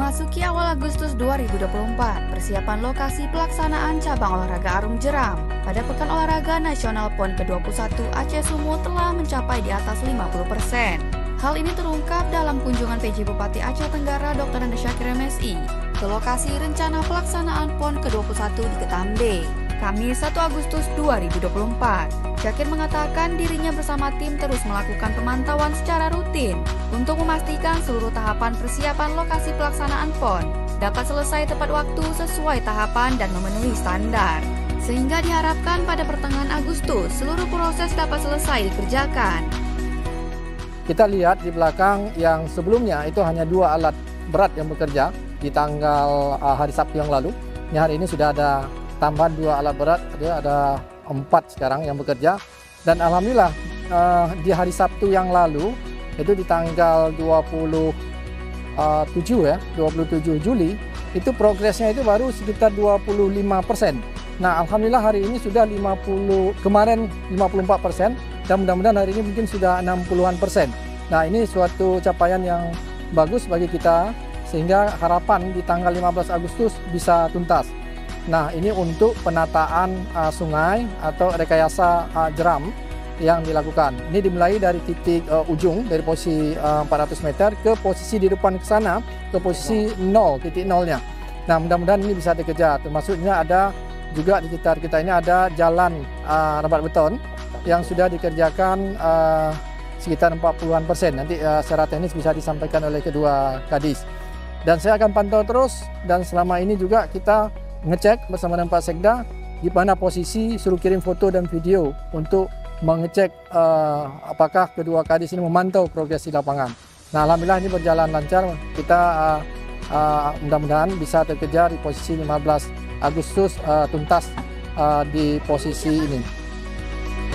Memasuki awal Agustus 2024, persiapan lokasi pelaksanaan cabang olahraga Arung Jeram pada Pekan Olahraga Nasional PON ke-21 Aceh Sumut telah mencapai di atas 50%. Hal ini terungkap dalam kunjungan PJ Bupati Aceh Tenggara Dr. Anda Syakir MSI ke lokasi rencana pelaksanaan PON ke-21 di Ketambe, Kamis 1 Agustus 2024. Syakir mengatakan dirinya bersama tim terus melakukan pemantauan secara rutin untuk memastikan seluruh tahapan persiapan lokasi pelaksanaan PON dapat selesai tepat waktu sesuai tahapan dan memenuhi standar. Sehingga diharapkan pada pertengahan Agustus seluruh proses dapat selesai dikerjakan. Kita lihat di belakang yang sebelumnya itu hanya 2 alat berat yang bekerja di tanggal hari Sabtu yang lalu. Hari ini sudah ada tambahan 2 alat berat, ada 4 sekarang yang bekerja. Dan alhamdulillah di hari Sabtu yang lalu itu di tanggal 27 Juli itu progresnya itu baru sekitar 25%. Nah, alhamdulillah hari ini sudah 54% dan mudah-mudahan hari ini mungkin sudah 60-an%. Nah, ini suatu capaian yang bagus bagi kita sehingga harapan di tanggal 15 Agustus bisa tuntas. Nah, ini untuk penataan sungai atau rekayasa jeram yang dilakukan. Ini dimulai dari titik ujung, dari posisi 400 meter ke posisi di depan ke sana, ke posisi 0, titik 0-nya. Nah, mudah-mudahan ini bisa dikejar. Termasuknya ada juga di sekitar kita ini ada jalan rebat beton yang sudah dikerjakan sekitar 40-an%. Nanti secara teknis bisa disampaikan oleh kedua kadis. Dan saya akan pantau terus, dan selama ini juga kita ngecek bersama dengan Pak Sekda di mana posisi, suruh kirim foto dan video untuk mengecek apakah kedua kadis ini memantau progres di lapangan. Nah, alhamdulillah ini berjalan lancar. Kita mudah-mudahan bisa terkejar di posisi 15 Agustus tuntas di posisi ini.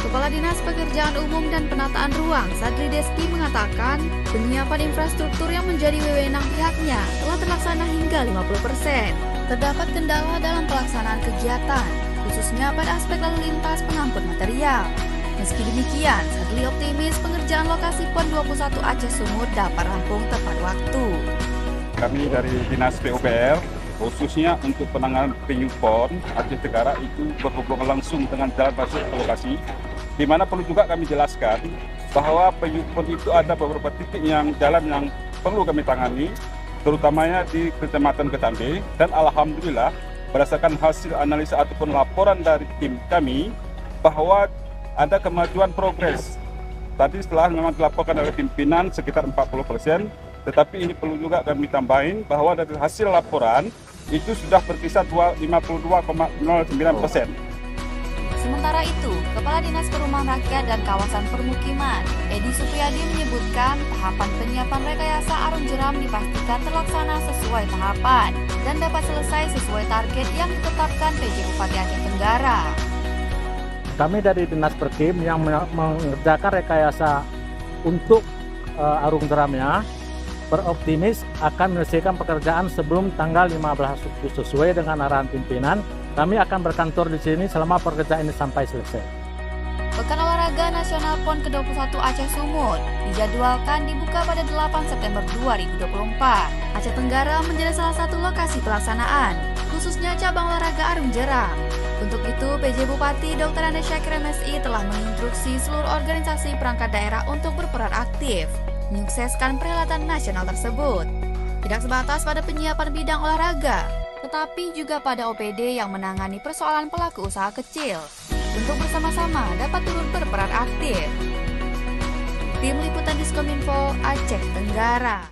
Kepala Dinas Pekerjaan Umum dan Penataan Ruang, Sadri Deski, mengatakan penyiapan infrastruktur yang menjadi wewenang pihaknya telah terlaksana hingga 50%. Terdapat kendala dalam pelaksanaan kegiatan, khususnya pada aspek lalu lintas pengangkut material. Meski demikian, Sadli optimis pengerjaan lokasi PON 21 Aceh Sumut dapat rampung tepat waktu. Kami dari Dinas PUPR, khususnya untuk penanganan PU PON Aceh Tenggara itu berhubungan langsung dengan jalan masuk ke lokasi, di mana perlu juga kami jelaskan bahwa PU PON itu ada beberapa titik yang jalan yang perlu kami tangani, terutamanya di Kecamatan Ketambe, dan alhamdulillah berdasarkan hasil analisa ataupun laporan dari tim kami bahwa ada kemajuan progres. Tadi setelah memang dilaporkan oleh pimpinan sekitar 40%, tetapi ini perlu juga kami tambahin bahwa dari hasil laporan itu sudah berkisar 52,09%. Sementara itu, Kepala Dinas Perumahan Rakyat dan Kawasan Permukiman, Edi Supriyadi, menyebutkan tahapan penyiapan rekayasa Arung Jeram dipastikan terlaksana sesuai tahapan dan dapat selesai sesuai target yang ditetapkan PJ Bupati Aceh Tenggara. Kami dari Dinas Perkim yang mengerjakan rekayasa untuk Arung Jeramnya beroptimis akan menyelesaikan pekerjaan sebelum tanggal 15 Agustus sesuai dengan arahan pimpinan. Kami akan berkantor di sini selama pekerjaan ini sampai selesai. Pekan Olahraga Nasional PON ke-21 Aceh Sumut dijadwalkan dibuka pada 8 September 2024. Aceh Tenggara menjadi salah satu lokasi pelaksanaan, khususnya cabang olahraga Arung Jeram. Untuk itu, PJ Bupati Dr. Anda Syakir MSI telah menginstruksi seluruh organisasi perangkat daerah untuk berperan aktif menyukseskan perhelatan nasional tersebut. Tidak sebatas pada penyiapan bidang olahraga, tetapi juga pada OPD yang menangani persoalan pelaku usaha kecil untuk bersama-sama dapat turut berperan aktif. Tim Liputan Diskominfo Aceh Tenggara.